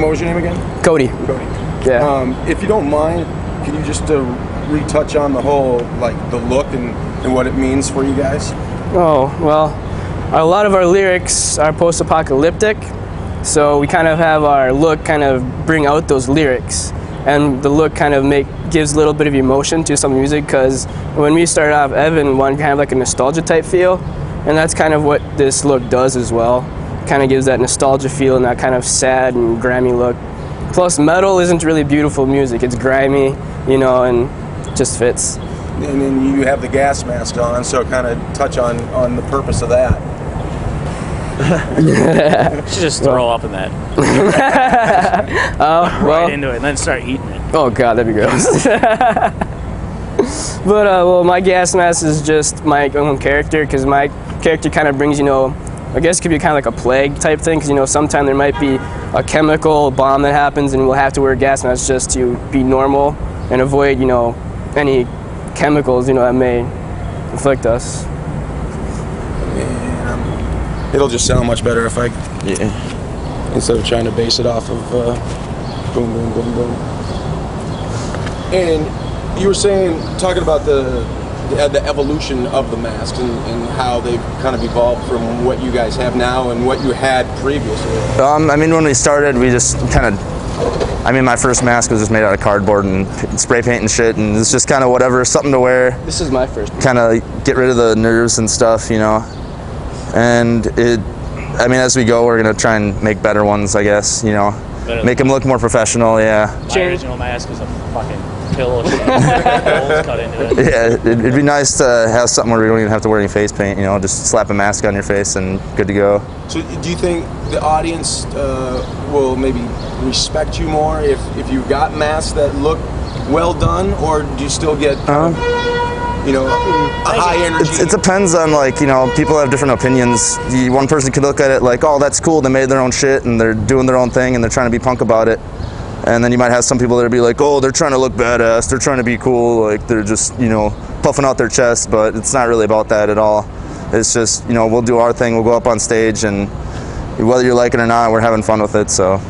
And what was your name again? Cody. Cody. Yeah. If you don't mind, can you just retouch on the whole, like, the look and what it means for you guys? Oh, well, a lot of our lyrics are post-apocalyptic, so we kind of have our look kind of bring out those lyrics, and the look kind of gives a little bit of emotion to some music, because when we started off, Evan wanted kind of like a nostalgia type feel, and that's kind of what this look does as well. Kind of gives that nostalgia feel and that kind of sad and grimy look. Plus, metal isn't really beautiful music. It's grimy, you know, and just fits. And then you have the gas mask on, so kind of touch on the purpose of that. You should just throw up in that. Right into it and then start eating it. Oh God, that'd be gross. But well, my gas mask is just my own character, because my character kind of brings, you know, I guess it could be kind of like a plague type thing, because, you know, sometime there might be a chemical bomb that happens and we'll have to wear gas masks just to be normal and avoid, you know, any chemicals, you know, that may afflict us. Yeah, it'll just sound much better if I, instead of trying to base it off of boom, boom, boom, boom. And you were talking about the evolution of the masks and how they've kind of evolved from what you guys have now and what you had previously. I mean, when we started, we just kind of, I mean, my first mask was just made out of cardboard and spray paint and shit, and it's just kind of whatever, something to wear. This is my first. Kind of get rid of the nerves and stuff, you know. And I mean, as we go, we're gonna try and make better ones, I guess, you know. Make them look more professional, yeah. My original mask was a fucking pillow shit. Holes cut into it. Yeah, it'd be nice to have something where we don't even have to wear any face paint, you know, just slap a mask on your face and good to go. So do you think the audience will maybe respect you more if you got masks that look well done, or do you still get you know, a high energy? It depends on, like, you know, people have different opinions. One person could look at it like, oh, that's cool, they made their own shit and they're doing their own thing and they're trying to be punk about it. And then you might have some people that would be like, oh, they're trying to look badass, they're trying to be cool, like they're just, you know, puffing out their chest, but it's not really about that at all. It's just, you know, we'll do our thing, we'll go up on stage, and whether you like it or not, we're having fun with it, so.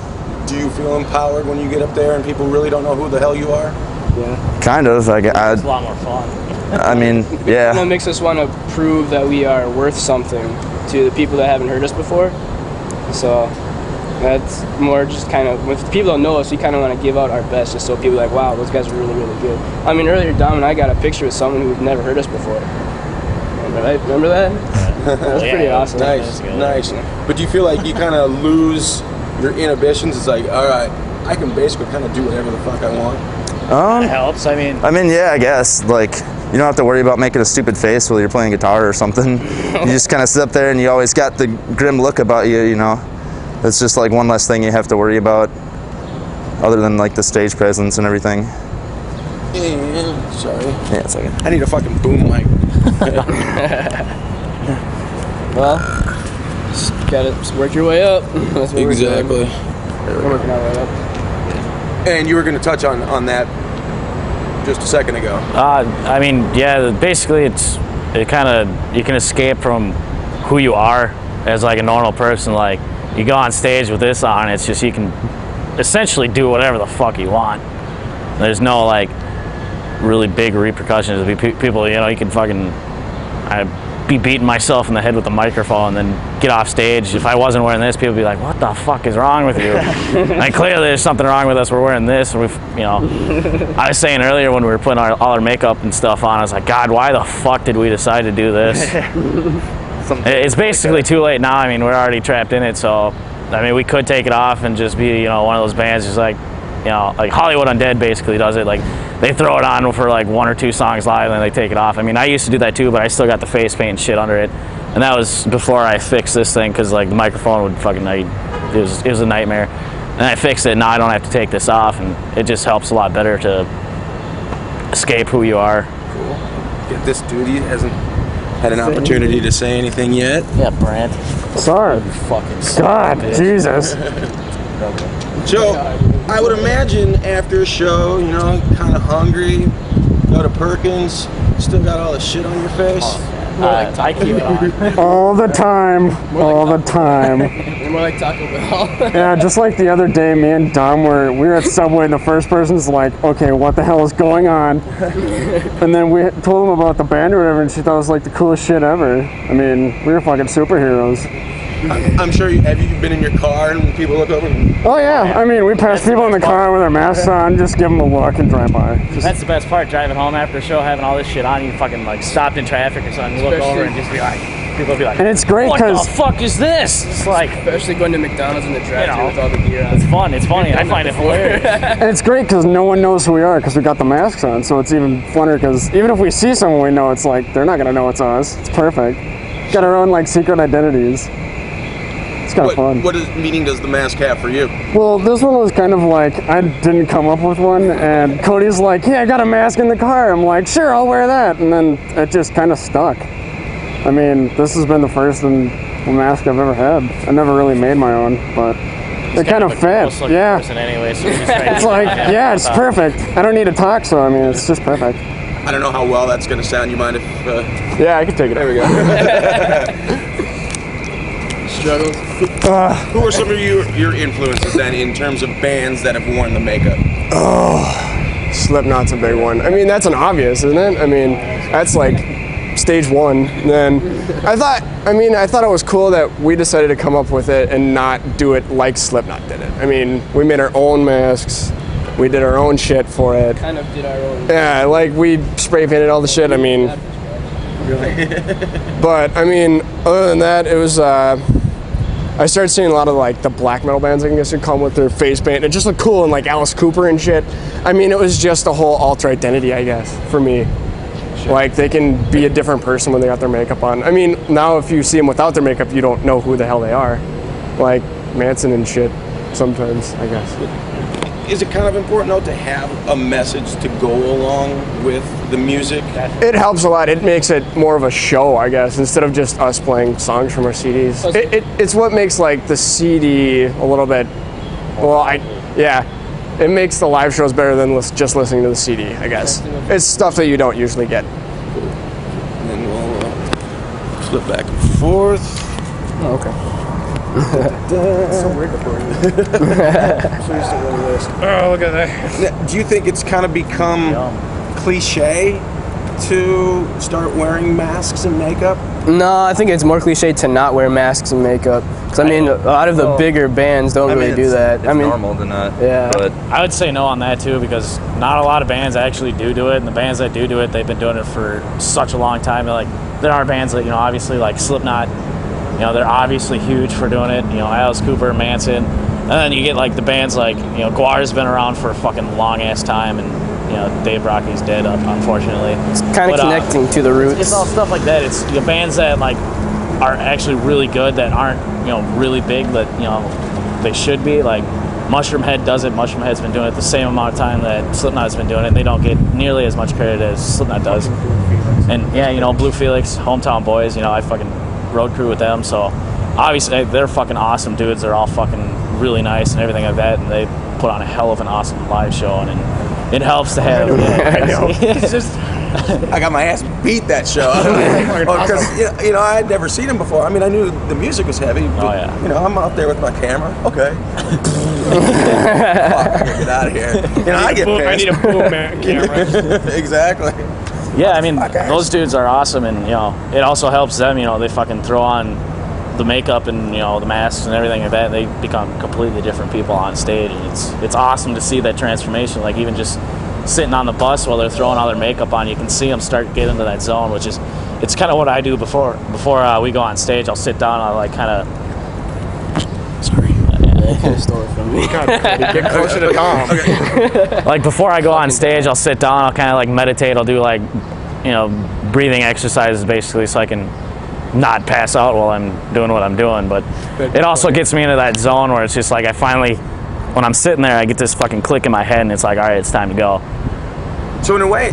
Do you feel empowered when you get up there and people really don't know who the hell you are? Yeah. Kind of. It's a lot more fun. I mean, yeah. It makes us want to prove that we are worth something to the people that haven't heard us before. So that's more just kind of, when people don't know us, we kind of want to give out our best, just so people are like, wow, those guys are really, really good. I mean, earlier Dom and I got a picture with someone who's never heard us before. Remember that? That was pretty awesome. Nice. But do you feel like you kind of lose your inhibitions? It's like, all right, I can basically kind of do whatever the fuck I want. It helps. I mean, yeah, I guess. Like, you don't have to worry about making a stupid face while you're playing guitar or something. You just kind of sit up there and you always got the grim look about you, you know. It's just like one less thing you have to worry about, other than like the stage presence and everything. Yeah, sorry. Yeah, it's okay. I need a fucking boom mic. Well, just gotta work your way up. That's what exactly. We're working our way up. And you were going to touch on that just a second ago. I mean, yeah, basically it kind of, you can escape from who you are as like a normal person. Like, you go on stage with this on, it's just, you can essentially do whatever the fuck you want. There's no like really big repercussions. People, you know, you can fucking, I'd be beating myself in the head with the microphone and then get off stage. If I wasn't wearing this, people would be like, what the fuck is wrong with you? Like, clearly there's something wrong with us. We're wearing this. And we've, you know, I was saying earlier when we were putting all our makeup and stuff on, I was like, God, why the fuck did we decide to do this? It's basically too late now. I mean, we're already trapped in it. So, I mean, we could take it off and just be, you know, one of those bands just like, you know, like Hollywood Undead basically does it. Like, they throw it on for like 1 or 2 songs live and then they take it off. I mean, I used to do that too, but I still got the face paint and shit under it. And that was before I fixed this thing, because like the microphone would fucking, it was a nightmare. And I fixed it, now I don't have to take this off, and it just helps a lot better to escape who you are. Cool. Get this dude, he hasn't had an opportunity to say anything yet. Yeah, Brant. Sorry. Fucking God, Jesus. Joe, I would imagine after a show, you know, kind of hungry, go to Perkins, still got all the shit on your face. I keep it on. All the time. All the time. They're more like Taco Bell. Yeah, just like the other day, me and Dom we were at Subway, and the first person's like, okay, what the hell is going on? And then we told him about the band or whatever, and she thought it was like the coolest shit ever. I mean, we were fucking superheroes. I'm sure have you been in your car and people look over? Oh yeah, I mean, we pass people in the car with their masks on, just give them a look and drive by. That's the best part, driving home after the show, having all this shit on, you fucking like stopped in traffic or something, you look over and just be like, people be like, and it's great what because the fuck is this? It's like, especially going to McDonald's in the drive-thru with all the gear on. it's fun, it's funny, I find it hilarious. and it's great because no one knows who we are because we got the masks on, so it's even funner because even if we see someone we know, it's like they're not gonna know it's us. It's perfect. Got our own like secret identities. It's kind of fun. What meaning does the mask have for you? Well, this one was kind of like, I didn't come up with one, and Cody's like, yeah, I got a mask in the car. I'm like, sure, I'll wear that. And then it just kind of stuck. I mean, this has been the first mask I've ever had. I never really made my own, but it kind of fit. Yeah. Anyway, so it's like, yeah, it's perfect. I don't need to talk, so I mean, it's just perfect. I don't know how well that's going to sound. You mind if... Yeah, I can take it. There we go. Struggles. Who are some of your influences then in terms of bands that have worn the makeup? Oh, Slipknot's a big one. I mean, that's an obvious, isn't it? I mean, that's like stage one. Then I thought it was cool that we decided to come up with it and not do it like Slipknot did it. I mean, we made our own masks. We did our own shit for it. Kind of did our own. Yeah, like we spray painted all the shit. I mean, but I mean, other than that, it was. I started seeing a lot of like the black metal bands, I guess you'd call them, with their face paint. It just looked cool, and like Alice Cooper and shit. I mean, it was just a whole alter identity, I guess, for me. Sure. Like they can be a different person when they got their makeup on. I mean, now if you see them without their makeup, you don't know who the hell they are. Like Manson and shit, sometimes, I guess. Is it kind of important though to have a message to go along with the music? It helps a lot. It makes it more of a show, I guess, instead of just us playing songs from our CDs. It's what makes like the CD a little bit, it makes the live shows better than just listening to the CD, I guess. It's stuff that you don't usually get. And then we'll flip back and forth. Oh, okay. It's so weird before Oh, look at that. Do you think it's kind of become cliche to start wearing masks and makeup? No, I think it's more cliche to not wear masks and makeup. Because I mean, a lot of the bigger bands don't really do that. It's normal to not. Yeah. But I would say no on that too, because not a lot of bands actually do it, and the bands that do it, they've been doing it for such a long time. Like there are bands that, obviously like Slipknot, they're obviously huge for doing it. Alice Cooper, Manson, and then you get like the bands like Guar's been around for a fucking long ass time, and Dave Rocky's dead, unfortunately. It's kind of connecting to the roots. It's all stuff like that. It's bands that like are actually really good that aren't really big that they should be. Like Mushroom Head does it. Mushroom Head's been doing it the same amount of time that Slipknot's been doing it. They don't get nearly as much credit as Slipknot does. And Blue Felix, Hometown Boys. I fucking road crew with them. So obviously they're fucking awesome dudes. They're all fucking really nice and everything like that. And they put on a hell of an awesome live show, and it helps to have. It's just I got my ass beat that show because I had never seen him before. I mean, I knew the music was heavy, but I'm out there with my camera. Okay, fuck, I gotta get out of here. I get pissed. I need a boom camera. Exactly. Yeah, I mean, those dudes are awesome, and it also helps them. They fucking throw on the makeup and the masks and everything like that. They become completely different people on stage, and it's awesome to see that transformation. Like even just sitting on the bus while they're throwing all their makeup on, you can see them start getting into that zone, which is it's kind of what I do before we go on stage. I'll sit down, I'll like kind of. Sorry. Stole it from me. Get closer to Tom. Okay. Like before I go on stage, I'll sit down, I'll kind of like meditate, I'll do like breathing exercises basically, so I can not pass out while I'm doing what I'm doing. But it also gets me into that zone where it's just like when I'm sitting there, I get this fucking click in my head, and it's like, all right, it's time to go. So in a way,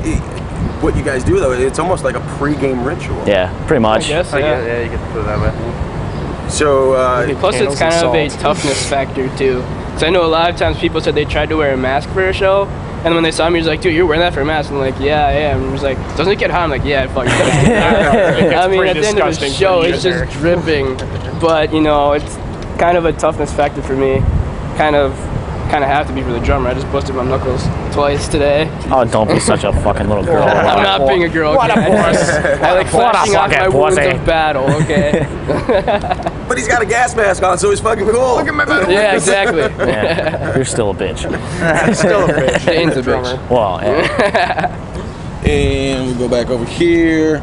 what you guys do though, it's almost like a pre-game ritual. Yeah, pretty much. I guess, yeah, you get to put it that way. So plus it's kind of a toughness factor too. So I know a lot of times people said they tried to wear a mask for a show, and when they saw me, he was like, dude, you're wearing that for a mask. I'm like, yeah, I am. And he was like, doesn't it get hot? I'm like, yeah, it fucking does. I mean, at the end of the show, it's just dripping. But, kind of a toughness factor for me. Kind of have to be for the drummer. I just busted my knuckles twice today. Oh, don't be such a fucking little girl. I'm not being a girl. What a okay? puss. I like flashing off my wounds of battle, okay? But he's got a gas mask on, so he's fucking cool. Look at my battle. Yeah, exactly. Yeah, you're still a bitch. Still a bitch. Shane's a bitch. Well, yeah. And we'll go back over here.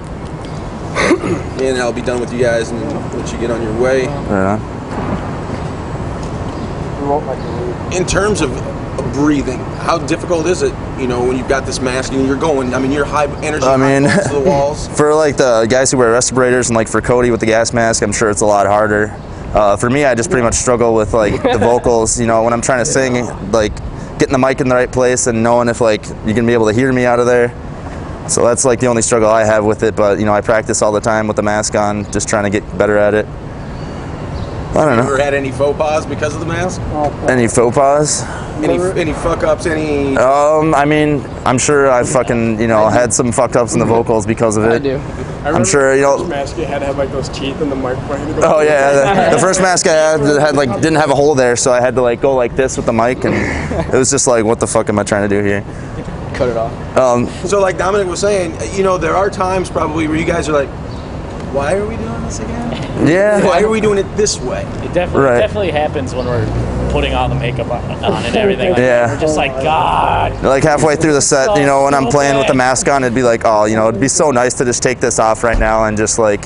And I'll be done with you guys and let you get on your way. In terms of breathing, how difficult is it, you know, when you've got this mask and you're going, I mean, you're high energy, to the walls? For like the guys who wear respirators and like for Cody with the gas mask, I'm sure it's a lot harder. For me, I just pretty much struggle with like the vocals, you know, when I'm trying to sing, like getting the mic in the right place and knowing if like you're gonna be able to hear me out of there. So that's like the only struggle I have with it, but you know, I practice all the time with the mask on, just trying to get better at it. I don't know. Ever had any faux pas because of the mask? Any faux pas? Any fuck ups? Any? I mean, I'm sure I've fucking, you know, had some fucked ups in the vocals because of it. I do. I'm sure, you know. The mask you had to have like those teeth in the microphone. Oh yeah, the first mask I had like didn't have a hole there, so I had to like go like this with the mic, and it was just like, what the fuck am I trying to do here? Cut it off. So like Dominic was saying, you know, there are times probably where you guys are like, why are we doing this again? Yeah. Why are we doing it this way? It definitely happens when we're putting all the makeup on and everything. Like Yeah. We're just like, God. Like halfway through the set, you know, when I'm playing with the mask on, it'd be like, oh, you know, it'd be so nice to just take this off right now and just like,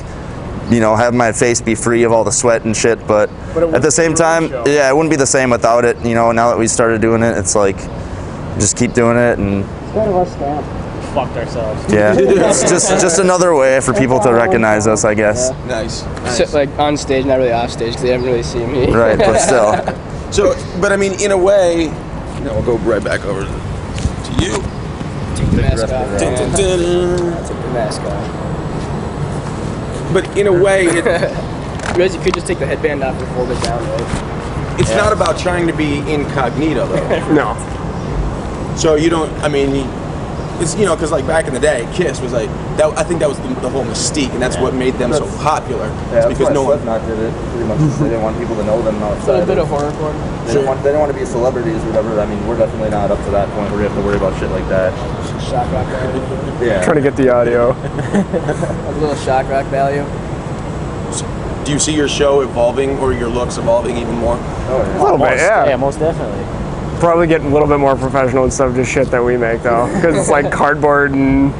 you know, have my face be free of all the sweat and shit. But at the same time, yeah, it wouldn't be the same without it. You know, now that we started doing it, it's like, just keep doing it and. Fucked ourselves. Yeah, it's just another way for people to recognize us, I guess. Nice. Sit, like on stage, not really off stage, because they haven't really seen me. Right, but still. So, but I mean, in a way, you know, we'll go right back over to you. Take the mask off. Dun, dun, dun. Take the mask off. But in a way, You guys, you could just take the headband off and fold it down, right? it's not about trying to be incognito, though. No. So you don't. I mean, it's, you know, because like back in the day, Kiss was like that. I think that was the whole mystique, and that's what made them so popular. Yeah, it's because no one. Slipknot did it pretty much. They didn't want people to know them A outside. little bit of horrorcore. They didn't want to be celebrities or whatever. I mean, we're definitely not up to that point where we have to worry about shit like that. Shock rock value. Yeah. Trying to get the audio. A little shock rock value. Do you see your show evolving or your looks evolving even more? Oh, yeah. A little bit, Yeah, yeah. most definitely. Probably getting a little bit more professional instead of just shit that we make, though, because it's like cardboard and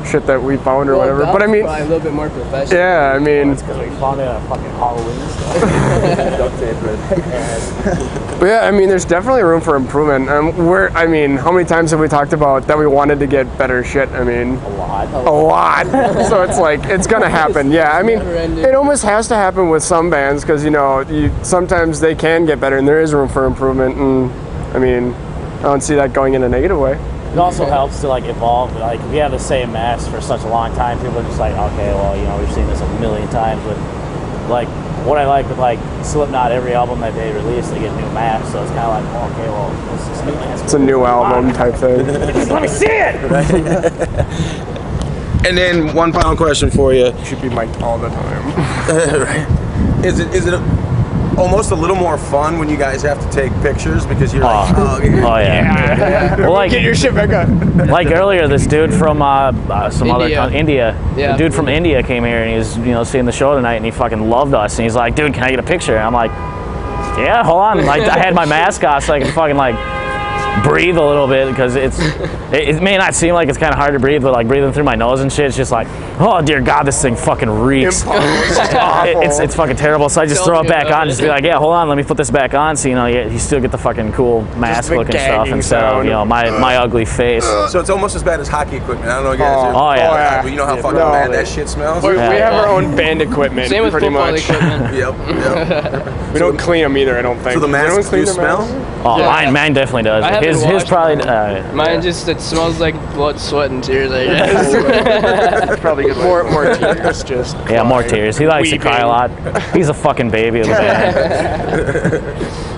shit that we found or whatever. But I mean, probably a little bit more professional. yeah, I mean, Because we found it at fucking Halloween stuff. Duct tape right there. but yeah, I mean, there's definitely room for improvement. I mean, how many times have we talked about that we wanted to get better shit? I mean, A lot. a lot. So it's like, it's gonna happen. Yeah, I mean, Never-ending. it almost has to happen with some bands because, you know, sometimes they can get better and there is room for improvement. And I mean, I don't see that going in a negative way. It also helps to like evolve. Like if you have the same mask for such a long time, people are just like, okay, well, you know, we've seen this a million times. But like, what I like with like Slipknot, every album that they release, they get new masks. So it's kind of like, oh, okay, well, what's this new mask? It's a new album type thing. Just let me see it. And then one final question for you: Should be mic'd all the time. Is it almost a little more fun when you guys have to take pictures because you're like, Oh yeah. Well, like Get your shit back up. like earlier, this dude from some other India. India, Yeah. the dude from India came here and he was, you know, seeing the show tonight and he fucking loved us and he's like, dude, can I get a picture? And I'm like, yeah, hold on. Like I had my mask off so I could fucking like breathe a little bit because it may not seem like it's kind of hard to breathe, but like breathing through my nose and shit, it's just like, oh dear God, this thing fucking reeks. It's fucking terrible. So I just throw it back on, just be like, yeah, hold on, let me put this back on, so you know, you still get the fucking cool mask the looking stuff gagging instead of, sound. you know, my ugly face. so it's almost as bad as hockey equipment. I don't know, you guys. Oh, yeah. Oh, yeah. But you know how fucking No. bad that shit smells. We Yeah. have our own band equipment, Same with pretty football much. equipment. Yep. We don't clean them either, I don't think. So the Does anyone masks clean do their smell? masks? Oh, Yeah. mine definitely does. I haven't His washed probably. Mine just, it smells like blood, sweat, and tears, I guess. That's probably a good. More tears, just. Yeah, more tears. He likes to cry a lot. He's a fucking baby of the band.